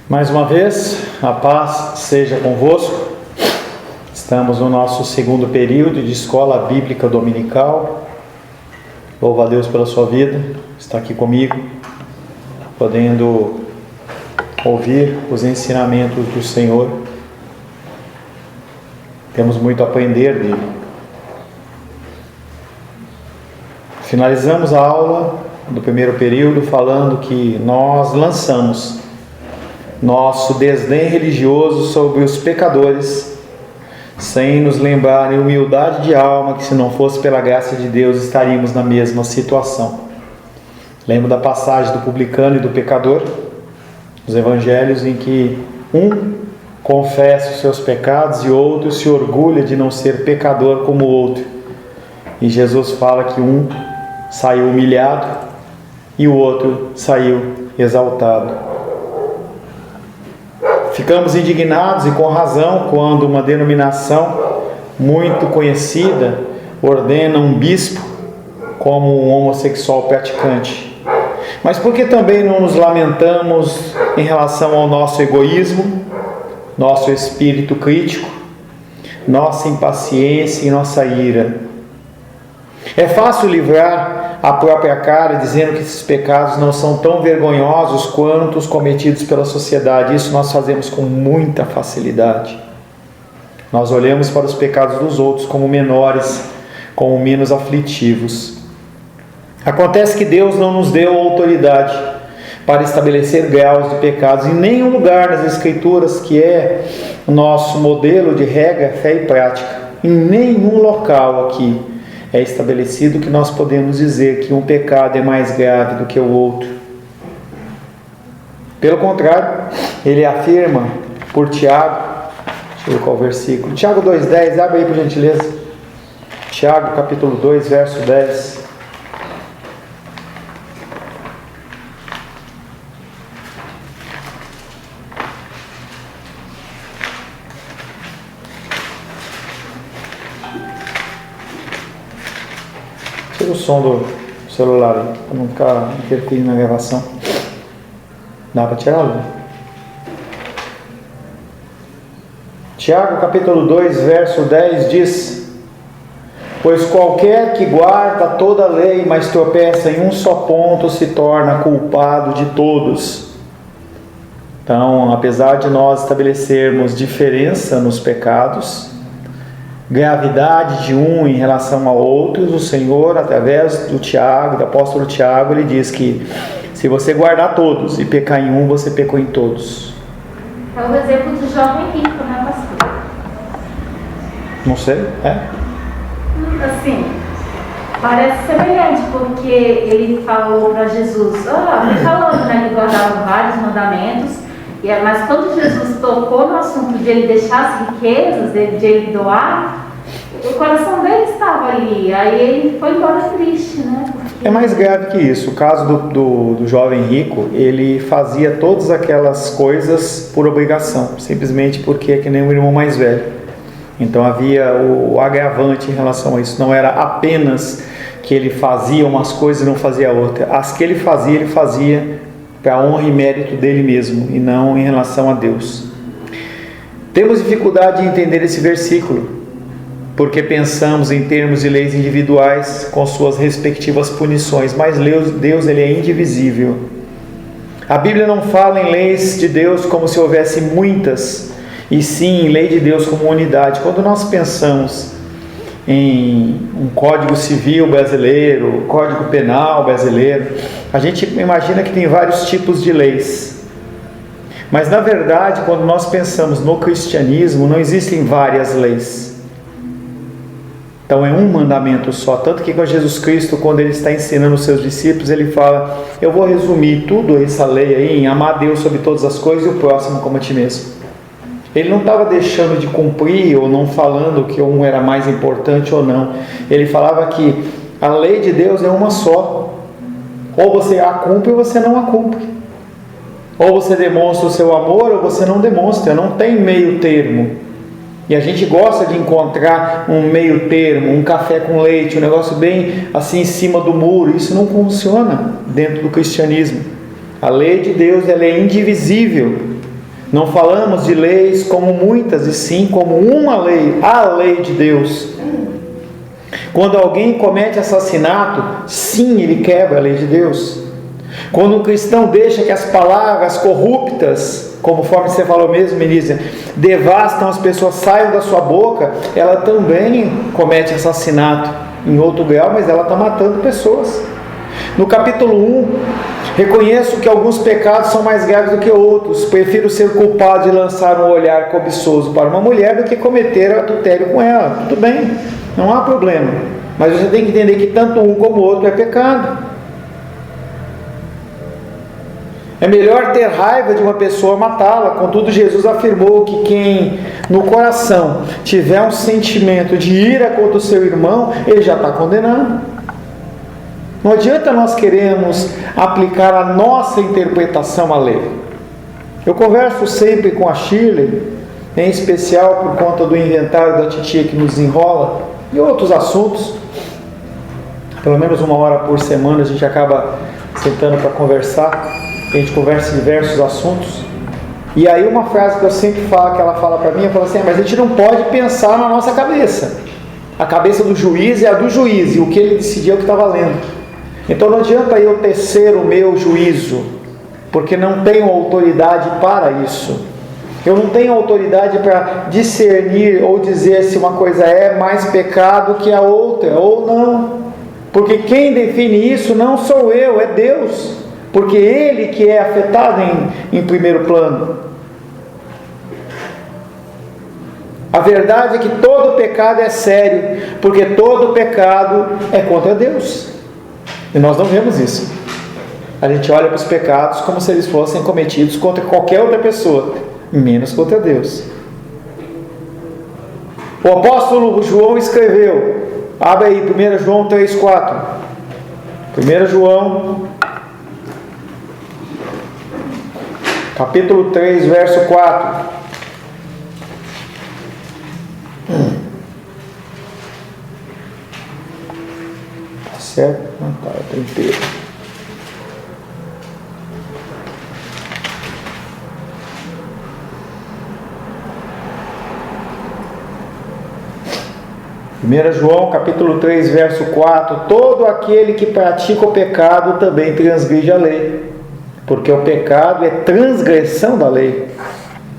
Mais uma vez, a paz seja convosco. Estamos no nosso segundo período de escola bíblica dominical. Louva a Deus pela sua vida, está aqui comigo, podendo ouvir os ensinamentos do Senhor. Temos muito a aprender dele. Finalizamos a aula do primeiro período falando que nós lançamos nosso desdém religioso sobre os pecadores, sem nos lembrar em humildade de alma que, se não fosse pela graça de Deus, estaríamos na mesma situação. Lembro da passagem do publicano e do pecador, os evangelhos, em que um confessa os seus pecados e outro se orgulha de não ser pecador como o outro. E Jesus fala que um saiu humilhado e o outro saiu exaltado. Ficamos indignados, e com razão, quando uma denominação muito conhecida ordena um bispo como um homossexual praticante. Mas por que também não nos lamentamos em relação ao nosso egoísmo, nosso espírito crítico, nossa impaciência e nossa ira? É fácil livrar a própria cara dizendo que esses pecados não são tão vergonhosos quanto os cometidos pela sociedade. Isso nós fazemos com muita facilidade. Nós olhamos para os pecados dos outros como menores, como menos aflitivos. Acontece que Deus não nos deu autoridade para estabelecer graus de pecados em nenhum lugar nas Escrituras, que é o nosso modelo de regra, fé e prática. Em nenhum local aqui é estabelecido que nós podemos dizer que um pecado é mais grave do que o outro. Pelo contrário, ele afirma por Tiago, deixa eu ver qual versículo, Tiago 2,10, abre aí por gentileza. Tiago capítulo 2, verso 10. Tira o som do celular aí, para não ficar interferindo na gravação. Dá para tirar, Lu? Tiago capítulo 2, verso 10 diz: pois qualquer que guarda toda a lei, mas tropeça em um só ponto, se torna culpado de todos. Então, apesar de nós estabelecermos diferença nos pecados, gravidade de um em relação a outros, o Senhor, através do Tiago, do apóstolo Tiago, ele diz que se você guardar todos e pecar em um, você pecou em todos. É o exemplo do jovem rico, né, pastor? Não sei, Assim, parece semelhante, porque ele falou para Jesus, falando, né, que guardava vários mandamentos, mas quando Jesus tocou no assunto de ele deixar as riquezas, de ele doar, o coração dele estava ali, aí ele foi embora triste, né? Porque... É mais grave que isso. O caso do jovem rico, ele fazia todas aquelas coisas por obrigação, simplesmente porque é que nem o irmão mais velho. Então havia o agravante em relação a isso. Não era apenas que ele fazia umas coisas e não fazia outra. As que ele fazia para a honra e mérito dele mesmo, e não em relação a Deus. Temos dificuldade de entender esse versículo, porque pensamos em termos de leis individuais com suas respectivas punições, mas Deus ele é indivisível. A Bíblia não fala em leis de Deus como se houvesse muitas, e sim em lei de Deus como unidade. Quando nós pensamos em um Código Civil brasileiro, Código Penal brasileiro, a gente imagina que tem vários tipos de leis. Mas na verdade, quando nós pensamos no cristianismo, não existem várias leis. Então é um mandamento só. Tanto que com Jesus Cristo, quando ele está ensinando os seus discípulos, ele fala: eu vou resumir tudo essa lei aí em amar Deus sobre todas as coisas e o próximo como a ti mesmo. Ele não estava deixando de cumprir ou não falando que um era mais importante ou não. Ele falava que a lei de Deus é uma só. Ou você a cumpre ou você não a cumpre. Ou você demonstra o seu amor ou você não demonstra. Não tem meio termo. E a gente gosta de encontrar um meio termo, um café com leite, um negócio bem assim em cima do muro. Isso não funciona dentro do cristianismo. A lei de Deus ela é indivisível. Não falamos de leis como muitas, e sim como uma lei, a lei de Deus. Quando alguém comete assassinato, sim, ele quebra a lei de Deus. Quando um cristão deixa que as palavras corruptas, conforme você falou mesmo, Melissa, devastam as pessoas, saiam da sua boca, ela também comete assassinato em outro grau, mas ela está matando pessoas. No capítulo 1, reconheço que alguns pecados são mais graves do que outros. Prefiro ser culpado de lançar um olhar cobiçoso para uma mulher do que cometer adultério com ela. Tudo bem, não há problema. Mas você tem que entender que tanto um como o outro é pecado. É melhor ter raiva de uma pessoa, matá-la. Contudo, Jesus afirmou que quem no coração tiver um sentimento de ira contra o seu irmão, ele já está condenado. Não adianta nós queremos aplicar a nossa interpretação à lei. Eu converso sempre com a Shirley, em especial por conta do inventário da titia que nos enrola, e outros assuntos. Pelo menos 1 hora por semana a gente acaba sentando para conversar. A gente conversa em diversos assuntos. E aí uma frase que eu sempre falo, que ela fala para mim, eu falo assim, mas a gente não pode pensar na nossa cabeça. A cabeça do juiz é a do juiz, e o que ele decidiu é o que está valendo. Então não adianta eu tecer o meu juízo, porque não tenho autoridade para isso. Eu não tenho autoridade para discernir ou dizer se uma coisa é mais pecado que a outra, ou não. Porque quem define isso não sou eu, é Deus. Porque Ele que é afetado em primeiro plano. A verdade é que todo pecado é sério, porque todo pecado é contra Deus. E nós não vemos isso. A gente olha para os pecados como se eles fossem cometidos contra qualquer outra pessoa, menos contra Deus. O apóstolo João escreveu, abre aí, 1 João 3,4. 1 João, capítulo 3, verso 4. Certo? Não, tá, eu inteiro. João, capítulo 3, verso 4. Todo aquele que pratica o pecado também transgride a lei, porque o pecado é transgressão da lei.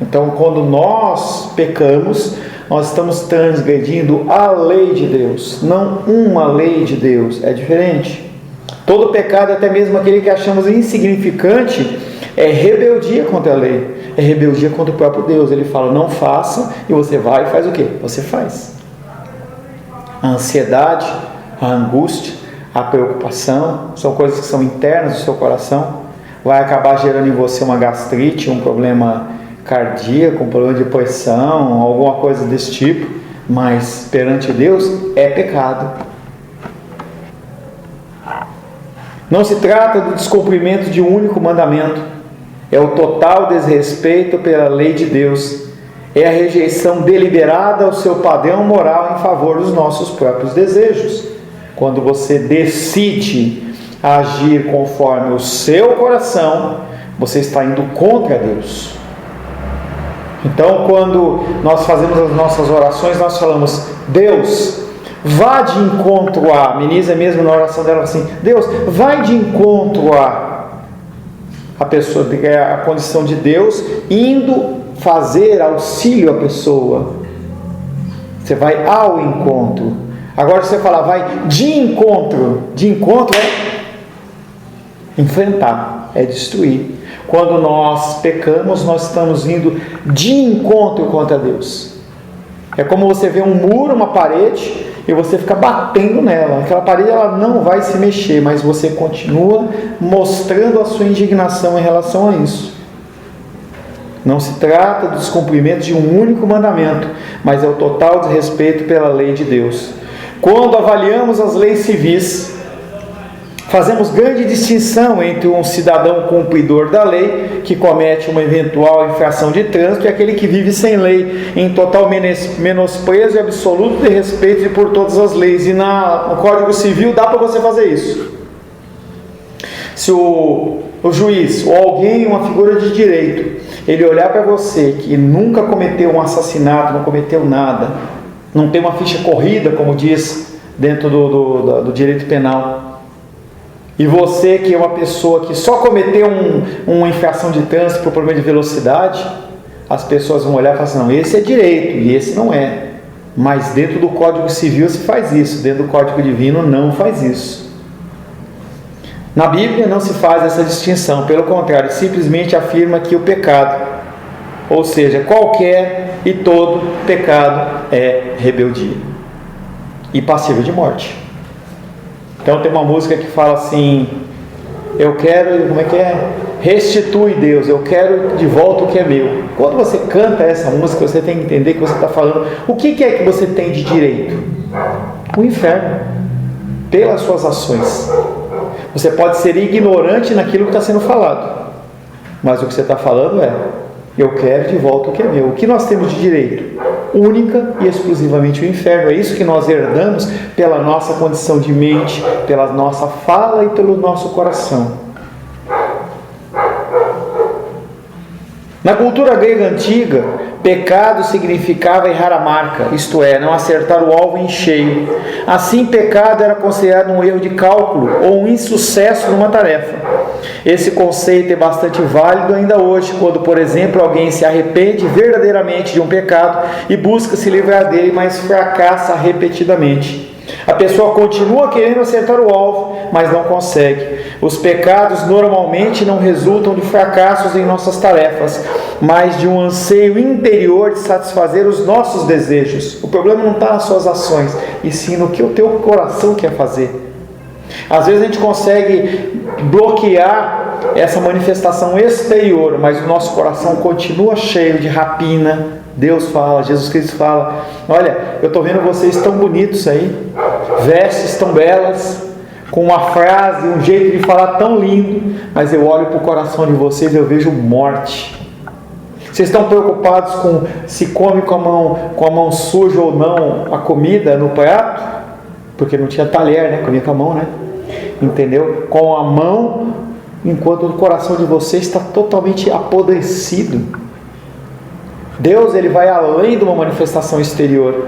Então, quando nós pecamos, nós estamos transgredindo a lei de Deus, não uma lei de Deus, é diferente. Todo pecado, até mesmo aquele que achamos insignificante, é rebeldia contra a lei, é rebeldia contra o próprio Deus. Ele fala, não faça, e você vai e faz o quê? Você faz. A ansiedade, a angústia, a preocupação, são coisas que são internas do seu coração, vai acabar gerando em você uma gastrite, um problema cardíaco, um problema de pressão, alguma coisa desse tipo, mas perante Deus é pecado. Não se trata do descumprimento de um único mandamento, é o total desrespeito pela lei de Deus, é a rejeição deliberada ao seu padrão moral em favor dos nossos próprios desejos. Quando você decide agir conforme o seu coração, você está indo contra Deus. Então, quando nós fazemos as nossas orações, nós falamos, Deus, vá de encontro a... Menisa mesmo na oração dela assim, Deus, vai de encontro a pessoa, a condição de Deus, indo fazer auxílio à pessoa. Você vai ao encontro. Agora você fala, vai de encontro é enfrentar, é destruir. Quando nós pecamos, nós estamos indo de encontro contra Deus. É como você vê um muro, uma parede, e você fica batendo nela. Aquela parede ela não vai se mexer, mas você continua mostrando a sua indignação em relação a isso. Não se trata do descumprimento de um único mandamento, mas é o total desrespeito pela lei de Deus. Quando avaliamos as leis civis, fazemos grande distinção entre um cidadão cumpridor da lei, que comete uma eventual infração de trânsito, e aquele que vive sem lei, em total menosprezo e absoluto de respeito por todas as leis. E no Código Civil dá para você fazer isso. Se o o juiz ou alguém, uma figura de direito, ele olhar para você que nunca cometeu um assassinato, não cometeu nada, não tem uma ficha corrida, como diz dentro do direito penal, e você que é uma pessoa que só cometeu uma infração de trânsito por problema de velocidade, as pessoas vão olhar e falar assim, não, esse é direito e esse não é. Mas dentro do Código Civil se faz isso, dentro do Código Divino não faz isso. Na Bíblia não se faz essa distinção, pelo contrário, simplesmente afirma que o pecado, ou seja, qualquer e todo pecado é rebeldia e passível de morte. Então tem uma música que fala assim, eu quero, como é que é? Restitui Deus, eu quero de volta o que é meu. Quando você canta essa música, você tem que entender que você está falando, o que é que você tem de direito? O inferno, pelas suas ações. Você pode ser ignorante naquilo que está sendo falado, mas o que você está falando é, eu quero de volta o que é meu. O que nós temos de direito? Única e exclusivamente o inferno. É isso que nós herdamos pela nossa condição de mente, pela nossa fala e pelo nosso coração. Na cultura grega antiga, pecado significava errar a marca, isto é, não acertar o alvo em cheio. Assim, pecado era considerado um erro de cálculo ou um insucesso numa tarefa. Esse conceito é bastante válido ainda hoje, quando, por exemplo, alguém se arrepende verdadeiramente de um pecado e busca se livrar dele, mas fracassa repetidamente. A pessoa continua querendo acertar o alvo, mas não consegue. Os pecados normalmente não resultam de fracassos em nossas tarefas, mas de um anseio interior de satisfazer os nossos desejos. O problema não está nas suas ações, e sim no que o teu coração quer fazer. Às vezes a gente consegue bloquear essa manifestação exterior, mas o nosso coração continua cheio de rapina. Deus fala, Jesus Cristo fala, olha, eu estou vendo vocês tão bonitos aí, vestes tão belas, com uma frase, um jeito de falar tão lindo, mas eu olho para o coração de vocês e eu vejo morte. Vocês estão preocupados com se come com a mão suja ou não a comida no prato? Porque não tinha talher, né? Comia com a mão, né? Entendeu? Com a mão, enquanto o coração de vocês está totalmente apodrecido. Deus, ele vai além de uma manifestação exterior.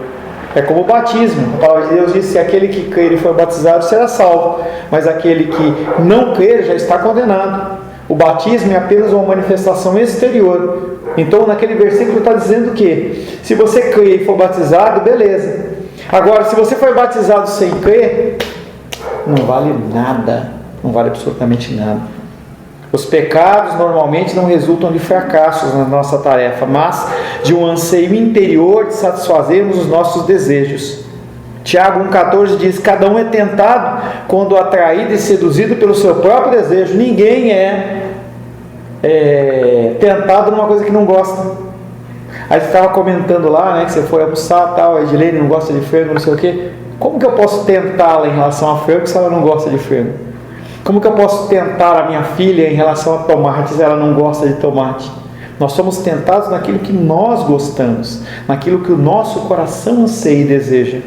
É como o batismo. A palavra de Deus diz que aquele que crer e for batizado será salvo, mas aquele que não crer já está condenado. O batismo é apenas uma manifestação exterior. Então naquele versículo está dizendo que se você crer e for batizado, beleza. Agora, se você for batizado sem crer, não vale nada, não vale absolutamente nada. Os pecados normalmente não resultam de fracassos na nossa tarefa, mas de um anseio interior de satisfazermos os nossos desejos. Tiago 1,14 diz, cada um é tentado quando atraído e seduzido pelo seu próprio desejo. Ninguém é tentado numa coisa que não gosta. Aí você estava comentando lá, né, que você foi almoçar, tal, a Edilene não gosta de frango, não sei o quê. Como que eu posso tentá-la em relação a frango se ela não gosta de frango? Como que eu posso tentar a minha filha em relação a tomate se ela não gosta de tomate? Nós somos tentados naquilo que nós gostamos, naquilo que o nosso coração anseia e deseja.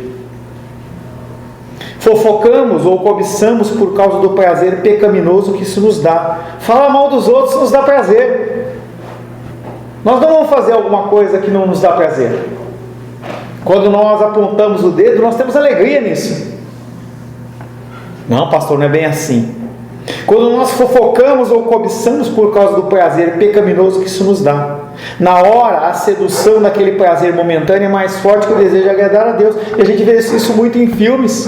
Fofocamos ou cobiçamos por causa do prazer pecaminoso que isso nos dá. Falar mal dos outros nos dá prazer. Nós não vamos fazer alguma coisa que não nos dá prazer. Quando nós apontamos o dedo, nós temos alegria nisso. Não, pastor, não é bem assim. Quando nós fofocamos ou cobiçamos por causa do prazer pecaminoso que isso nos dá, na hora a sedução daquele prazer momentâneo é mais forte que o desejo de agradar a Deus. E a gente vê isso muito em filmes.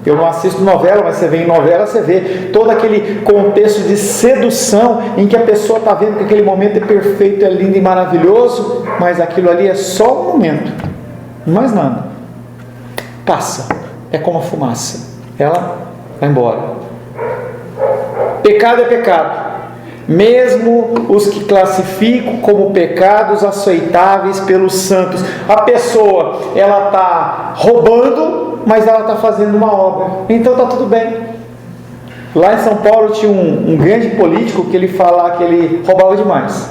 Eu não assisto novela, mas você vê em novela, você vê todo aquele contexto de sedução em que a pessoa está vendo que aquele momento é perfeito, é lindo e maravilhoso, mas aquilo ali é só um momento, mais nada. Passa, é como a fumaça, ela vai embora. Pecado é pecado, mesmo os que classificam como pecados aceitáveis pelos santos. A pessoa, ela está roubando, mas ela está fazendo uma obra, então está tudo bem. Lá em São Paulo tinha um grande político que ele falava que ele roubava demais.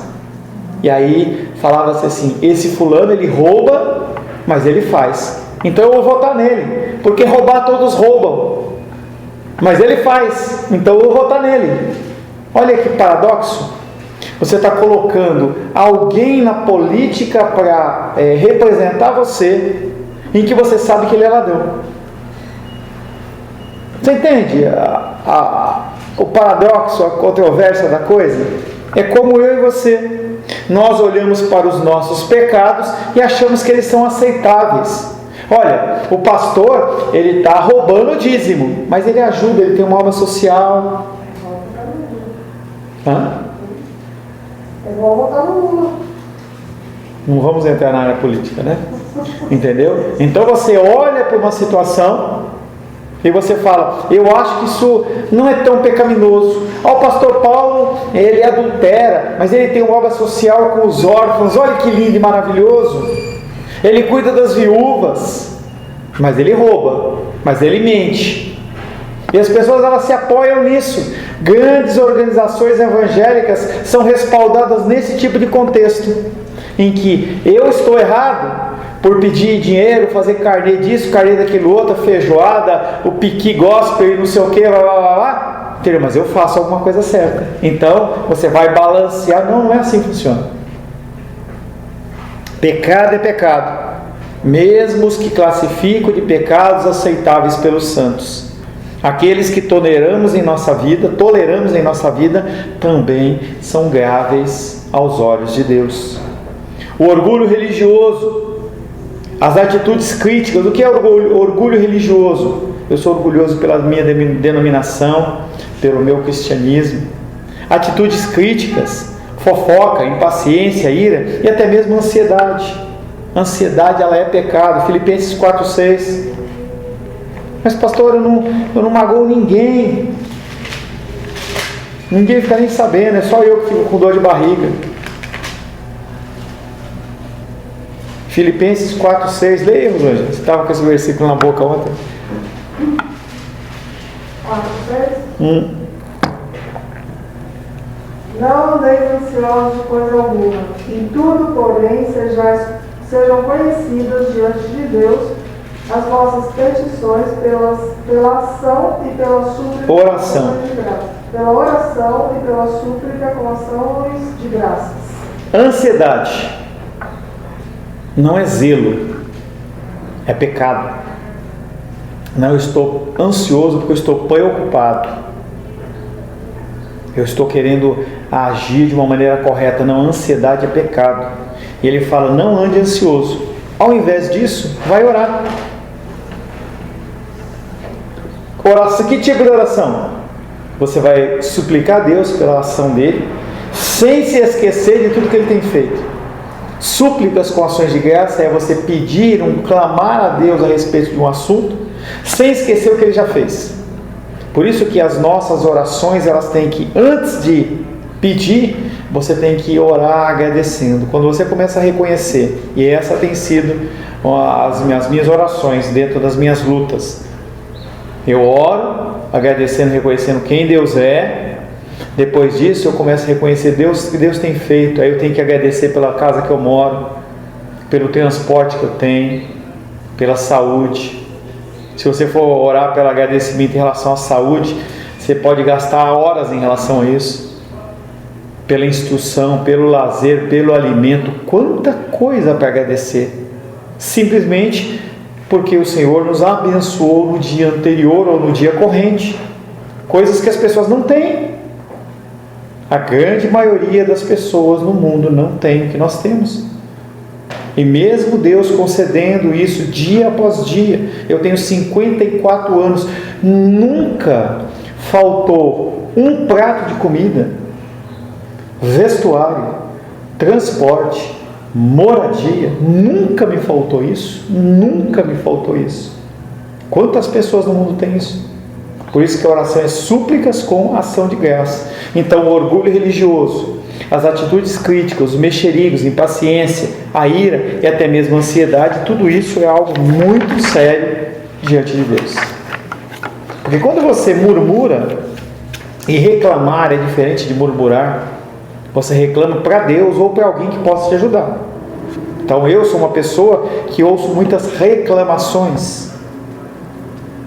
E aí falava-se assim, esse fulano ele rouba, mas ele faz. Então eu vou votar nele, porque roubar todos roubam. Mas ele faz, então eu vou votar nele. Olha que paradoxo. Você está colocando alguém na política para representar você, em que você sabe que ele é ladrão. Você entende o paradoxo, a controvérsia da coisa? É como eu e você. Nós olhamos para os nossos pecados e achamos que eles são aceitáveis. Olha, o pastor, ele está roubando o dízimo, mas ele ajuda, ele tem uma obra social. É igual votar no Lula. Não vamos entrar na área política, né? Entendeu? Então você olha para uma situação e você fala, eu acho que isso não é tão pecaminoso. O pastor Paulo, ele adultera, mas ele tem uma obra social com os órfãos. Olha que lindo e maravilhoso. Ele cuida das viúvas, mas ele rouba, mas ele mente. E as pessoas, elas se apoiam nisso. Grandes organizações evangélicas são respaldadas nesse tipo de contexto, em que eu estou errado por pedir dinheiro, fazer carnê disso, carnê daquilo outro, feijoada, o piqui gospel e não sei o que, mas eu faço alguma coisa certa. Então você vai balancear. Não é assim que funciona. Pecado é pecado, mesmo os que classificam de pecados aceitáveis pelos santos. Aqueles que toleramos em nossa vida também são graves aos olhos de Deus. O orgulho religioso, as atitudes críticas. O que é orgulho religioso? Eu sou orgulhoso pela minha denominação, pelo meu cristianismo. Atitudes críticas, fofoca, impaciência, ira e até mesmo ansiedade. Ansiedade, ela é pecado. Filipenses 4:6. Mas pastor, eu não magoo ninguém. Ninguém fica nem sabendo, é só eu que fico com dor de barriga. Filipenses 4:6, leia, Rosângela. Você estava com esse versículo na boca ontem. 4:6? Não andeis ansiosos de coisa alguma. Em tudo, porém, sejam conhecidas diante de Deus as vossas petições pela ação e pela súplica. Oração. Pela oração e pela súplica com ações de graças. Ansiedade não é zelo, é pecado. Não, eu estou ansioso porque eu estou preocupado. Eu estou querendo agir de uma maneira correta. Não, ansiedade é pecado. E ele fala, não ande ansioso. Ao invés disso, vai orar. Oração, que tipo de oração? Você vai suplicar a Deus pela ação dele, sem se esquecer de tudo que ele tem feito. Súplicas com ações de graça é você pedir, clamar a Deus a respeito de um assunto, sem esquecer o que ele já fez. Por isso que as nossas orações, elas têm que, antes de pedir, você tem que orar agradecendo. Quando você começa a reconhecer, e essa tem sido as minhas orações dentro das minhas lutas. Eu oro, agradecendo, reconhecendo quem Deus é. Depois disso eu começo a reconhecer Deus, o que Deus tem feito. Aí eu tenho que agradecer pela casa que eu moro, pelo transporte que eu tenho, pela saúde. Se você for orar pelo agradecimento em relação à saúde, você pode gastar horas em relação a isso. Pela instrução, pelo lazer, pelo alimento. Quanta coisa para agradecer. Simplesmente porque o Senhor nos abençoou no dia anterior ou no dia corrente. Coisas que as pessoas não têm. A grande maioria das pessoas no mundo não tem o que nós temos. E mesmo Deus concedendo isso dia após dia, eu tenho 54 anos, nunca faltou um prato de comida, vestuário, transporte, moradia. Nunca me faltou isso. Nunca me faltou isso. Quantas pessoas no mundo têm isso? Por isso que a oração é súplicas com ação de graça. Então o orgulho religioso, as atitudes críticas, os mexerigos, impaciência, a ira e até mesmo a ansiedade, tudo isso é algo muito sério diante de Deus. Porque quando você murmura, e reclamar é diferente de murmurar, você reclama para Deus ou para alguém que possa te ajudar. Então eu sou uma pessoa que ouço muitas reclamações.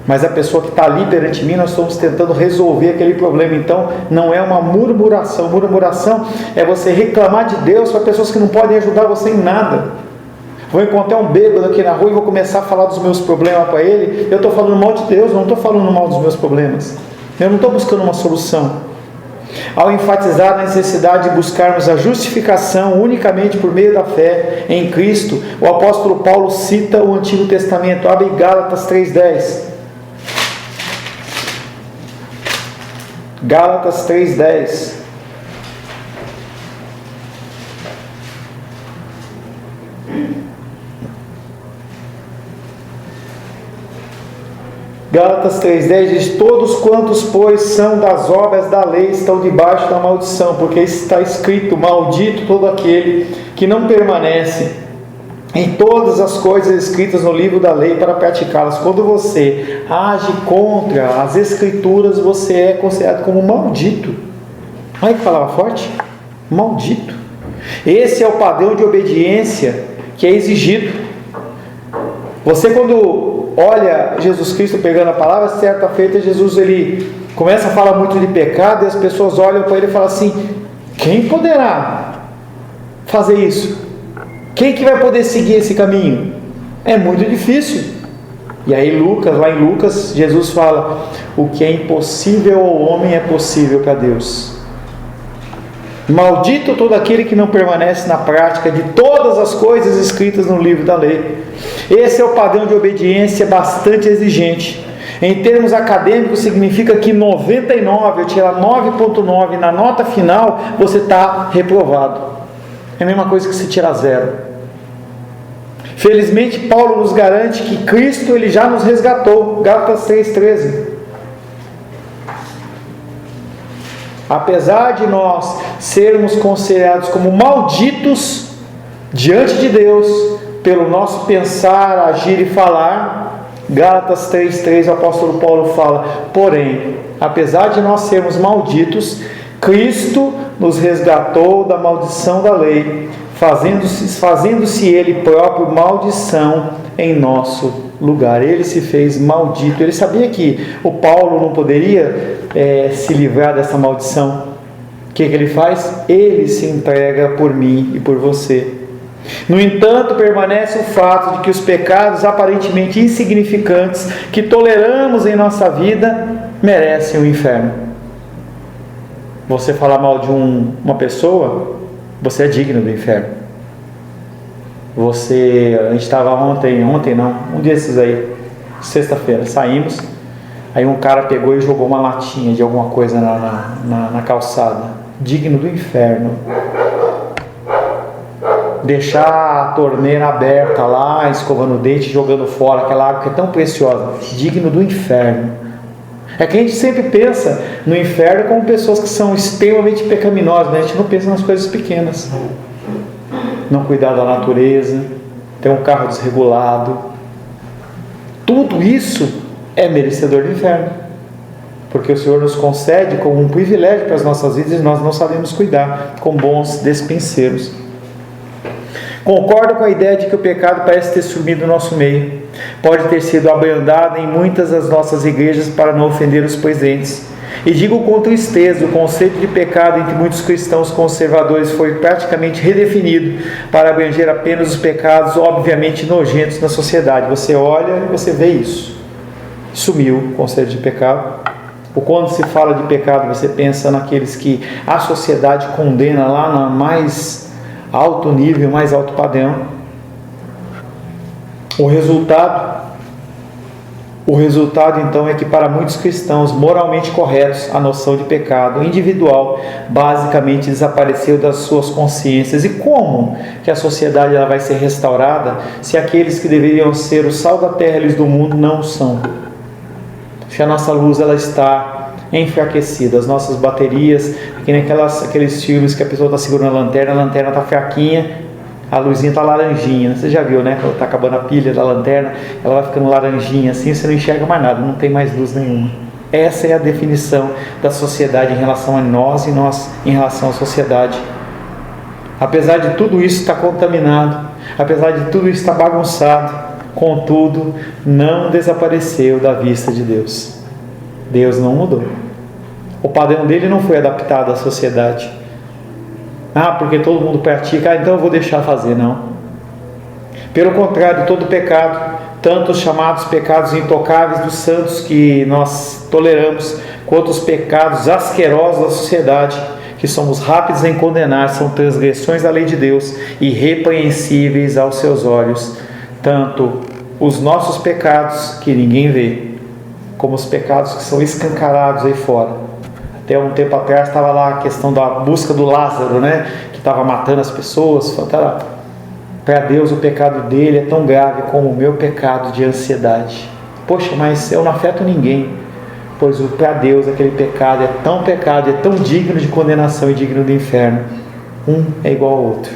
Mas a pessoa que está ali perante mim, nós estamos tentando resolver aquele problema. Então, não é uma murmuração. Murmuração é você reclamar de Deus para pessoas que não podem ajudar você em nada. Vou encontrar um bêbado aqui na rua e vou começar a falar dos meus problemas para ele. Eu estou falando mal de Deus, eu não estou falando mal dos meus problemas. Eu não estou buscando uma solução. Ao enfatizar a necessidade de buscarmos a justificação unicamente por meio da fé em Cristo, o apóstolo Paulo cita o Antigo Testamento. Abre Gálatas 3:10. Gálatas 3:10. Gálatas 3:10 diz: todos quantos, pois, são das obras da lei estão debaixo da maldição, porque está escrito: maldito todo aquele que não permanece em todas as coisas escritas no livro da lei para praticá-las. Quando você age contra as escrituras, você é considerado como maldito. Olha que palavra forte. Maldito. Esse é o padrão de obediência que é exigido. Você, quando olha Jesus Cristo pegando a palavra, certa feita Jesus ele começa a falar muito de pecado, e as pessoas olham para ele e falam assim: quem poderá fazer isso? Quem que vai poder seguir esse caminho? É muito difícil. E aí lá em Lucas, Jesus fala: o que é impossível ao homem é possível para Deus. Maldito todo aquele que não permanece na prática de todas as coisas escritas no livro da lei. Esse é o padrão de obediência bastante exigente. Em termos acadêmicos, significa que 99, eu tirar 9.9 na nota final, você está reprovado. É a mesma coisa que se tirar 0. Felizmente, Paulo nos garante que Cristo ele já nos resgatou. Gálatas 3:13. Apesar de nós sermos considerados como malditos diante de Deus pelo nosso pensar, agir e falar, Gálatas 3:3, o apóstolo Paulo fala: porém, apesar de nós sermos malditos, Cristo nos resgatou da maldição da lei, fazendo-se Ele próprio maldição em nosso lugar. Ele se fez maldito. Ele sabia que o Paulo não poderia se livrar dessa maldição. O que ele faz? Ele se entrega por mim e por você. No entanto, permanece o fato de que os pecados aparentemente insignificantes que toleramos em nossa vida merecem o inferno. Você falar mal de uma pessoa, você é digno do inferno. A gente estava um desses aí, sexta-feira, saímos, aí um cara pegou e jogou uma latinha de alguma coisa na calçada. Digno do inferno. Deixar a torneira aberta lá, escovando o dente, jogando fora aquela água que é tão preciosa. Digno do inferno. É que a gente sempre pensa no inferno como pessoas que são extremamente pecaminosas, né? A gente não pensa nas coisas pequenas. Não cuidar da natureza, ter um carro desregulado. Tudo isso é merecedor do inferno. Porque o Senhor nos concede como um privilégio para as nossas vidas e nós não sabemos cuidar com bons despenseiros. Concordo com a ideia de que o pecado parece ter sumido do nosso meio. Pode ter sido abrandado em muitas das nossas igrejas para não ofender os presentes. E digo com tristeza, o conceito de pecado entre muitos cristãos conservadores foi praticamente redefinido para abranger apenas os pecados obviamente nojentos na sociedade. Você olha e você vê isso. Sumiu o conceito de pecado. Ou quando se fala de pecado, você pensa naqueles que a sociedade condena lá no mais alto nível, mais alto padrão. O resultado então é que para muitos cristãos moralmente corretos, a noção de pecado individual basicamente desapareceu das suas consciências. E como que a sociedade ela vai ser restaurada se aqueles que deveriam ser o sal da terra e luz do mundo não são? Se a nossa luz ela está enfraquecida, as nossas baterias, que nem aqueles filmes que a pessoa está segurando a lanterna está fraquinha, a luzinha está laranjinha. Você já viu, né? Quando está acabando a pilha da lanterna, ela vai ficando laranjinha assim, você não enxerga mais nada, não tem mais luz nenhuma. Essa é a definição da sociedade em relação a nós e nós em relação à sociedade. Apesar de tudo isso estar contaminado, apesar de tudo isso estar bagunçado, contudo, não desapareceu da vista de Deus. Deus não mudou. O padrão dele não foi adaptado à sociedade. Porque todo mundo pratica, então eu vou deixar fazer. Não. Pelo contrário, todo pecado, tanto os chamados pecados intocáveis dos santos que nós toleramos, quanto os pecados asquerosos da sociedade, que somos rápidos em condenar, são transgressões da lei de Deus, irrepreensíveis aos seus olhos, tanto os nossos pecados que ninguém vê, como os pecados que são escancarados aí fora. Até um tempo atrás estava lá a questão da busca do Lázaro, né? Que estava matando as pessoas. Para Deus o pecado dele é tão grave como o meu pecado de ansiedade. Poxa, mas eu não afeto ninguém. Pois para Deus aquele pecado é tão digno de condenação e digno do inferno. Um é igual ao outro.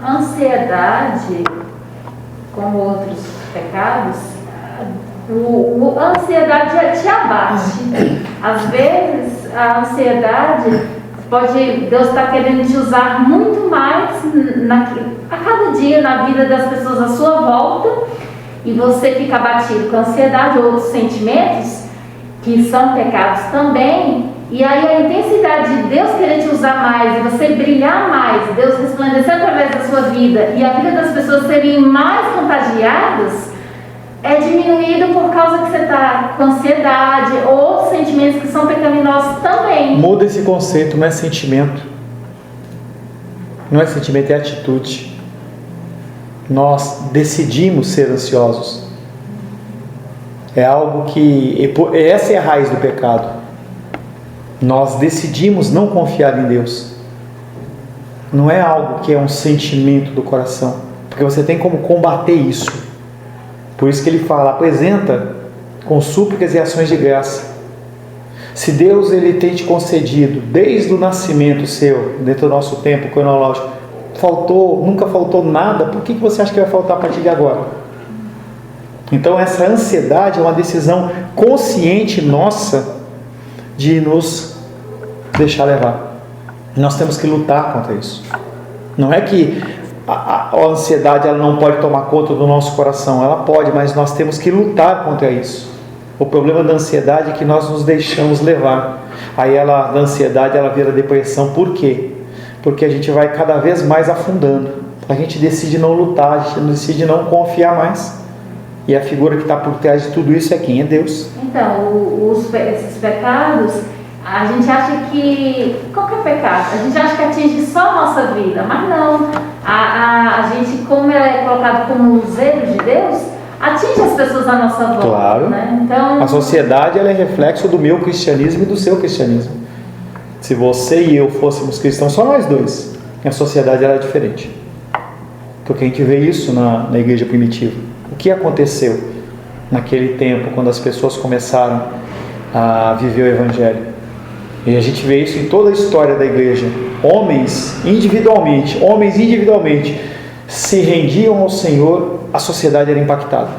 A ansiedade, como outros pecados, a ansiedade te abate. Às vezes a ansiedade Deus está querendo te usar muito mais a cada dia na vida das pessoas à sua volta, e você fica abatido com ansiedade ou outros sentimentos que são pecados também, e aí a intensidade de Deus querer te usar mais, e você brilhar mais, Deus resplandecer através da sua vida, e a vida das pessoas serem mais contagiadas, é diminuído por causa que você está com ansiedade ou outros sentimentos que são pecaminosos também. Muda esse conceito, não é sentimento. Não é sentimento, é atitude. Nós decidimos ser ansiosos. É algo que... Essa é a raiz do pecado. Nós decidimos não confiar em Deus. Não é algo que é um sentimento do coração. Porque você tem como combater isso. Por isso que ele fala, apresenta com súplicas e ações de graça. Se Deus ele tem te concedido, desde o nascimento seu, dentro do nosso tempo cronológico, nunca faltou nada, por que você acha que vai faltar a partir de agora? Então essa ansiedade é uma decisão consciente nossa de nos deixar levar. Nós temos que lutar contra isso. Não é que a ansiedade ela não pode tomar conta do nosso coração, ela pode, mas nós temos que lutar contra isso. O problema da ansiedade é que nós nos deixamos levar. Aí da ansiedade ela vira depressão. Por quê? Porque a gente vai cada vez mais afundando. A gente decide não lutar, a gente decide não confiar mais. E a figura que está por trás de tudo isso é quem? É Deus. Então, esses pecados, a gente acha que... Qualquer pecado, a gente acha que atinge só a nossa vida, mas não. A gente, como ela é colocado como luzeiro de Deus, atinge as pessoas à nossa volta. Claro. Né? Então, a sociedade ela é reflexo do meu cristianismo e do seu cristianismo. Se você e eu fôssemos cristãos, só nós dois, a sociedade era diferente. Porque a gente vê isso na igreja primitiva. O que aconteceu naquele tempo, quando as pessoas começaram a viver o Evangelho? E a gente vê isso em toda a história da igreja. Homens individualmente se rendiam ao Senhor, a sociedade era impactada.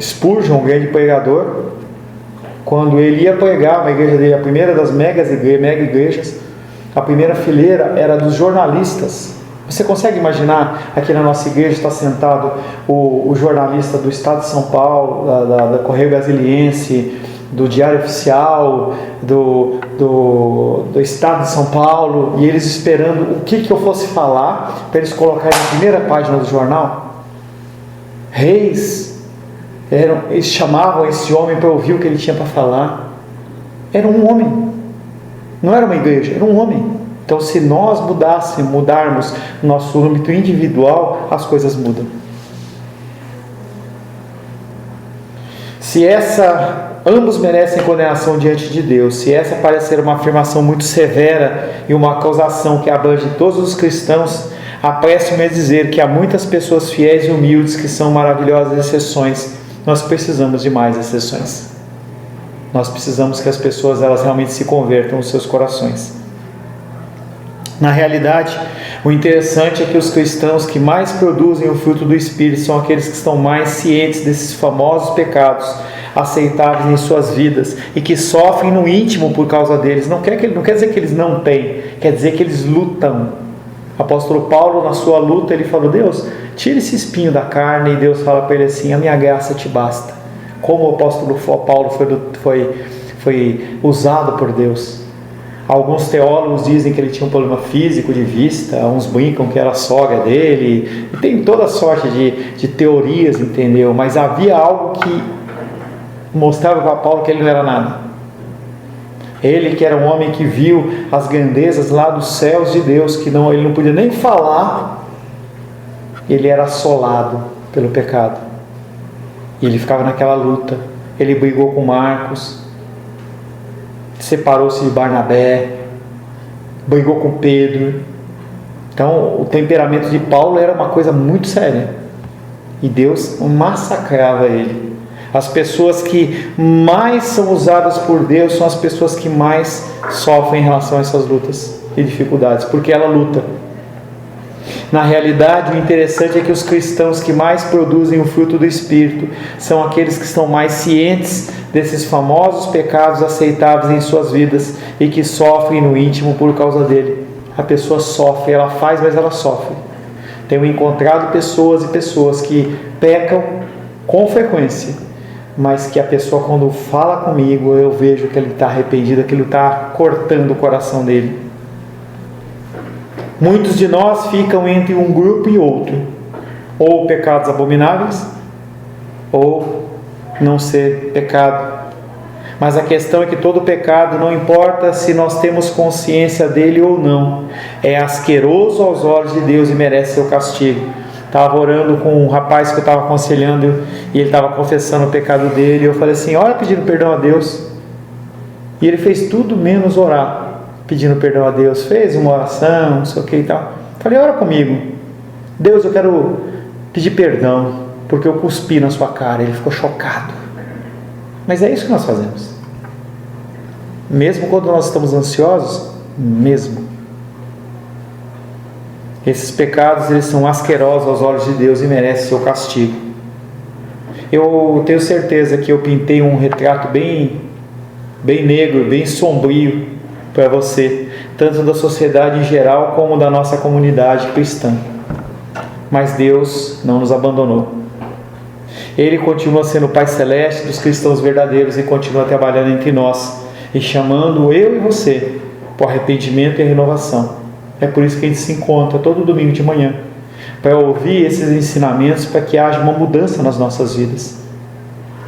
Spurgeon, um grande pregador, quando ele ia pregar uma igreja dele, a primeira das mega igrejas, a primeira fileira era dos jornalistas. Você consegue imaginar, aqui na nossa igreja está sentado o jornalista do Estado de São Paulo, da Correio Brasiliense, do Diário Oficial, do Estado de São Paulo, e eles esperando o que eu fosse falar para eles colocarem na primeira página do jornal. Reis, eles chamavam esse homem para ouvir o que ele tinha para falar. Era um homem, não era uma igreja, era um homem. Então, se nós mudarmos nosso âmbito individual, as coisas mudam. Se ambos merecem condenação diante de Deus, se essa parece ser uma afirmação muito severa e uma acusação que abrange todos os cristãos, apresso-me a dizer que há muitas pessoas fiéis e humildes que são maravilhosas exceções. Nós precisamos de mais exceções. Nós precisamos que as pessoas elas realmente se convertam nos seus corações. Na realidade, o interessante é que os cristãos que mais produzem o fruto do Espírito são aqueles que estão mais cientes desses famosos pecados aceitáveis em suas vidas e que sofrem no íntimo por causa deles. Não quer dizer que eles não têm, quer dizer que eles lutam. O apóstolo Paulo, na sua luta, ele falou: Deus, tira esse espinho da carne. E Deus fala para ele assim: a minha graça te basta. Como o apóstolo Paulo foi usado por Deus. Alguns teólogos dizem que ele tinha um problema físico de vista, uns brincam que era a sogra dele, e tem toda sorte de teorias, entendeu? Mas havia algo que mostrava para Paulo que ele não era nada. Ele, que era um homem que viu as grandezas lá dos céus de Deus, que ele não podia nem falar, ele era assolado pelo pecado. E ele ficava naquela luta. Ele brigou com Marcos, separou-se de Barnabé, brigou com Pedro. Então o temperamento de Paulo era uma coisa muito séria, e Deus massacrava ele. As pessoas que mais são usadas por Deus são as pessoas que mais sofrem em relação a essas lutas e dificuldades, porque ela luta. Na realidade, o interessante é que os cristãos que mais produzem o fruto do Espírito são aqueles que estão mais cientes desses famosos pecados aceitáveis em suas vidas e que sofrem no íntimo por causa dele. A pessoa sofre, ela faz, mas ela sofre. Tenho encontrado pessoas e pessoas que pecam com frequência, mas que a pessoa, quando fala comigo, eu vejo que ele está arrependido, que ele está cortando o coração dele. Muitos de nós ficam entre um grupo e outro, ou pecados abomináveis, ou não ser pecado. Mas a questão é que todo pecado, não importa se nós temos consciência dele ou não, é asqueroso aos olhos de Deus e merece seu castigo. Estava orando com um rapaz que eu estava aconselhando, e ele estava confessando o pecado dele, e eu falei assim: ora pedindo perdão a Deus. E ele fez tudo menos orar, pedindo perdão a Deus. Fez uma oração, não sei o que e tal. Falei: ora comigo. Deus, eu quero pedir perdão, porque eu cuspi na sua cara. Ele ficou chocado. Mas é isso que nós fazemos. Mesmo quando nós estamos ansiosos, mesmo. Esses pecados, eles são asquerosos aos olhos de Deus e merecem seu castigo. Eu tenho certeza que eu pintei um retrato bem negro, bem sombrio para você, tanto da sociedade em geral como da nossa comunidade cristã. Mas Deus não nos abandonou. Ele continua sendo o Pai Celeste dos cristãos verdadeiros e continua trabalhando entre nós e chamando eu e você para o arrependimento e a renovação. É por isso que a gente se encontra todo domingo de manhã, para ouvir esses ensinamentos, para que haja uma mudança nas nossas vidas.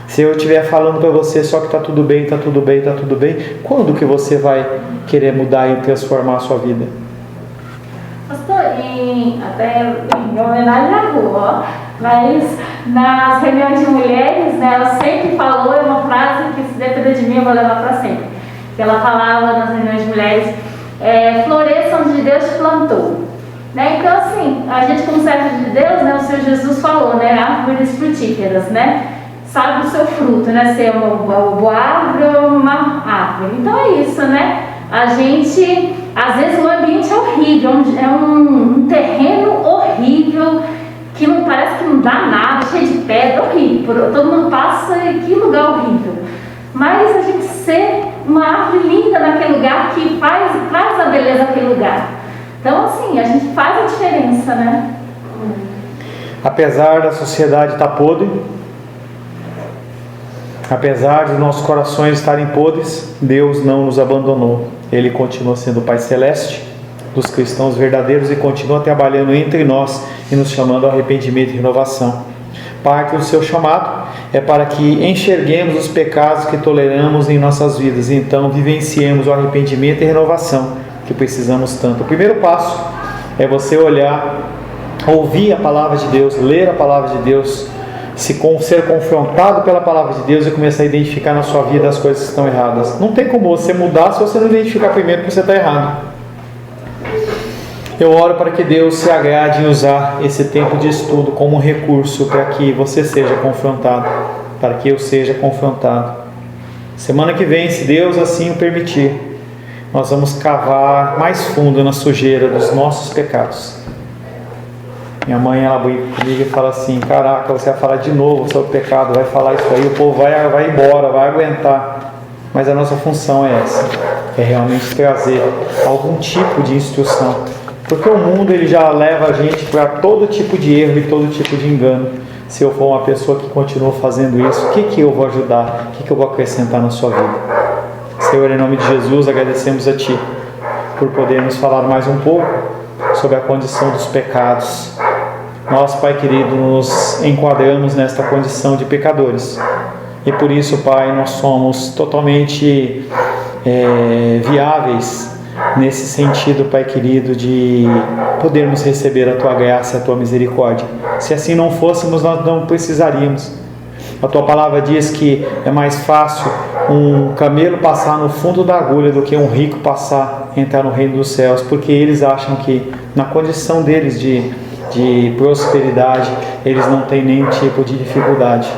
Se eu estiver falando para você só que está tudo bem, está tudo bem, está tudo bem, quando que você vai querer mudar e transformar a sua vida? Pastor, até em homenagem à rua, mas nas reuniões de mulheres, né, ela sempre falou, é uma frase que, se depender de mim, eu vou levar para sempre. Que ela falava nas reuniões de mulheres: floresça onde Deus te plantou. Né? Então, assim, a gente, como servo de Deus, né, o Senhor Jesus falou, né, árvores frutíferas, né? Sabe o seu fruto, né? Se é uma boa árvore ou uma árvore. Então é isso, né? A gente, às vezes o ambiente é horrível, é um terreno horrível, que não parece que não dá nada, cheio de pedra, horrível. Todo mundo passa e que lugar horrível. Mas a gente ser uma árvore linda naquele lugar, que traz a beleza naquele lugar. Então, assim, a gente faz a diferença, né? Apesar da sociedade estar podre, apesar de nossos corações estarem podres, Deus não nos abandonou. Ele continua sendo o Pai Celeste dos cristãos verdadeiros e continua trabalhando entre nós e nos chamando ao arrependimento e renovação. Parte do seu chamado é para que enxerguemos os pecados que toleramos em nossas vidas e então vivenciemos o arrependimento e renovação que precisamos tanto. O primeiro passo é você olhar, ouvir a palavra de Deus, ler a palavra de Deus, ser confrontado pela palavra de Deus e começar a identificar na sua vida as coisas que estão erradas. Não tem como você mudar se você não identificar primeiro que você está errado. Eu oro para que Deus se agrade em usar esse tempo de estudo como um recurso para que você seja confrontado, para que eu seja confrontado. Semana que vem, se Deus assim o permitir, nós vamos cavar mais fundo na sujeira dos nossos pecados. Minha mãe, ela brinca comigo e fala assim: caraca, você vai falar de novo sobre o pecado, vai falar isso aí, o povo vai embora, vai aguentar. Mas a nossa função é essa, é realmente trazer algum tipo de instrução Porque o mundo ele já leva a gente para todo tipo de erro e todo tipo de engano. Se eu for uma pessoa que continua fazendo isso, o que eu vou ajudar? O que eu vou acrescentar na sua vida? Senhor, em nome de Jesus, agradecemos a Ti por podermos falar mais um pouco sobre a condição dos pecados. Nós, Pai querido, nos enquadramos nesta condição de pecadores. E por isso, Pai, nós somos totalmente viáveis nesse sentido, Pai querido, de podermos receber a Tua graça e a Tua misericórdia. Se assim não fôssemos, nós não precisaríamos. A Tua palavra diz que é mais fácil um camelo passar no fundo da agulha do que um rico entrar no reino dos céus, porque eles acham que na condição deles de prosperidade, eles não têm nenhum tipo de dificuldade.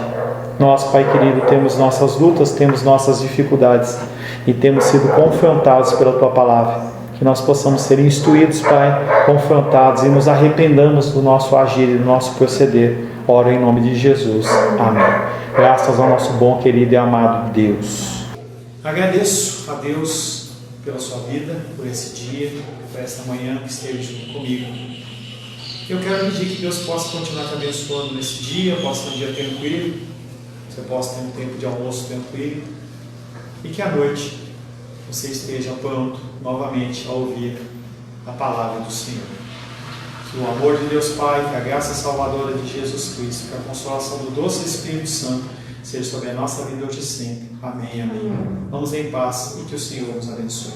Nós, Pai querido, temos nossas lutas, temos nossas dificuldades e temos sido confrontados pela Tua palavra. Que nós possamos ser instruídos, Pai, confrontados e nos arrependamos do nosso agir e do nosso proceder. Oro em nome de Jesus. Amém. Graças ao nosso bom, querido e amado Deus. Agradeço a Deus pela sua vida, por esse dia, por esta manhã que esteve junto comigo. Eu quero pedir que Deus possa continuar te abençoando nesse dia, possa ter um dia tranquilo, você possa ter um tempo de almoço tranquilo e que à noite você esteja pronto novamente a ouvir a palavra do Senhor. Que o amor de Deus Pai, que a graça salvadora de Jesus Cristo, que a consolação do doce Espírito Santo seja sobre a nossa vida hoje e sempre. Amém, amém. Vamos em paz e que o Senhor nos abençoe.